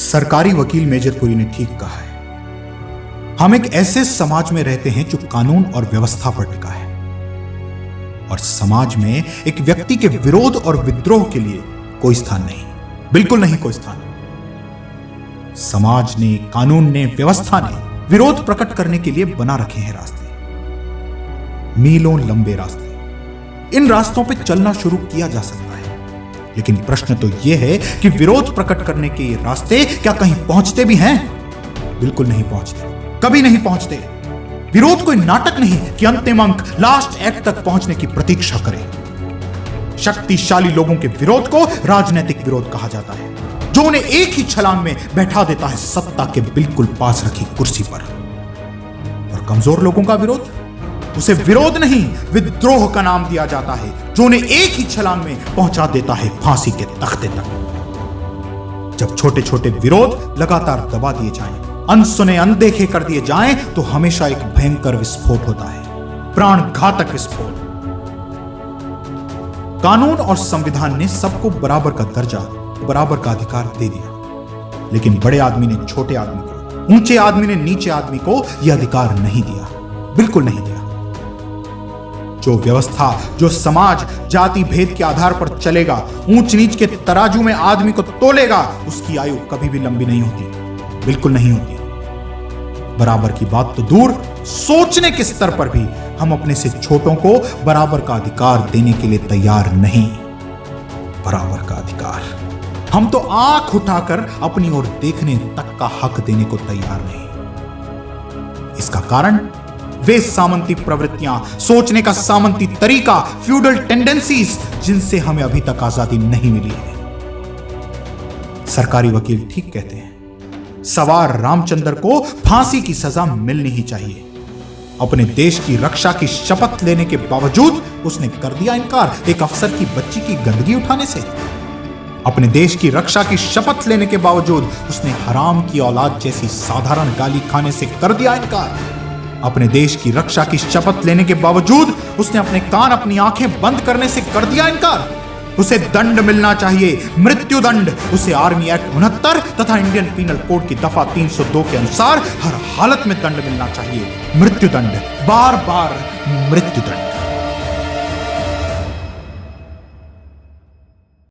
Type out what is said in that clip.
सरकारी वकील मेजरपुरी ने ठीक कहा है। हम एक ऐसे समाज में रहते हैं जो कानून और व्यवस्था पर टिका है, और समाज में एक व्यक्ति के विरोध और विद्रोह के लिए कोई स्थान नहीं, बिल्कुल नहीं कोई स्थान। समाज ने, कानून ने, व्यवस्था ने विरोध प्रकट करने के लिए बना रखे हैं रास्ते, मीलों लंबे रास्ते। इन रास्तों पे चलना शुरू किया जा सकता है, लेकिन प्रश्न तो यह है कि विरोध प्रकट करने के ये रास्ते क्या कहीं पहुंचते भी हैं? बिल्कुल नहीं पहुंचते, कभी नहीं पहुंचते। विरोध कोई नाटक नहीं कि अंतिम अंक, लास्ट एक्ट तक पहुंचने की प्रतीक्षा करे। शक्तिशाली लोगों के विरोध को राजनीतिक विरोध कहा जाता है, जो उन्हें एक ही छलांग में बैठा देता है सत्ता के बिल्कुल पास रखी कुर्सी पर। और कमजोर लोगों का विरोध, उसे विरोध नहीं विद्रोह का नाम दिया जाता है, जो उन्हें एक ही छलांग में पहुंचा देता है फांसी के तख्ते तक। जब छोटे छोटे विरोध लगातार दबा दिए जाएं, अनसुने अनदेखे कर दिए जाएं, तो हमेशा एक भयंकर विस्फोट होता है, प्राण घातक विस्फोट। कानून और संविधान ने सबको बराबर का दर्जा, बराबर का अधिकार दे दिया, लेकिन बड़े आदमी ने छोटे आदमी को, ऊंचे आदमी ने नीचे आदमी को यह अधिकार नहीं दिया, बिल्कुल नहीं दिया। जो व्यवस्था, जो समाज जाति भेद के आधार पर चलेगा, ऊंच नीच के तराजू में आदमी को तोलेगा, उसकी आयु कभी भी लंबी नहीं होती, बिल्कुल नहीं होती। बराबर की बात तो दूर, सोचने के स्तर पर भी हम अपने से छोटों को बराबर का अधिकार देने के लिए तैयार नहीं। बराबर का अधिकार, हम तो आंख उठाकर अपनी ओर देखने तक का हक देने को तैयार नहीं। इसका कारण वे सामंती प्रवृत्तियां, सोचने का सामंती तरीका, फ्यूडल टेंडेंसीज, जिनसे हमें अभी तक आजादी नहीं मिली है। सरकारी वकील ठीक कहते हैं, सवार रामचंद्र को फांसी की सजा मिलनी ही चाहिए। अपने देश की रक्षा की शपथ लेने के बावजूद उसने कर दिया इनकार एक अफसर की बच्ची की गंदगी उठाने से। अपने देश की रक्षा की शपथ लेने के बावजूद उसने हराम की औलाद जैसी साधारण गाली खाने से कर दिया इनकार। अपने देश की रक्षा की शपथ लेने के बावजूद उसने अपने कान, अपनी आंखें बंद करने से कर दिया इनकार। उसे दंड मिलना चाहिए, मृत्यु दंड। उसे आर्मी एक्ट 69 तथा इंडियन पीनल कोड की दफा 302 के अनुसार हर हालत में दंड मिलना चाहिए, मृत्यु दंड, बार बार मृत्यु दंड।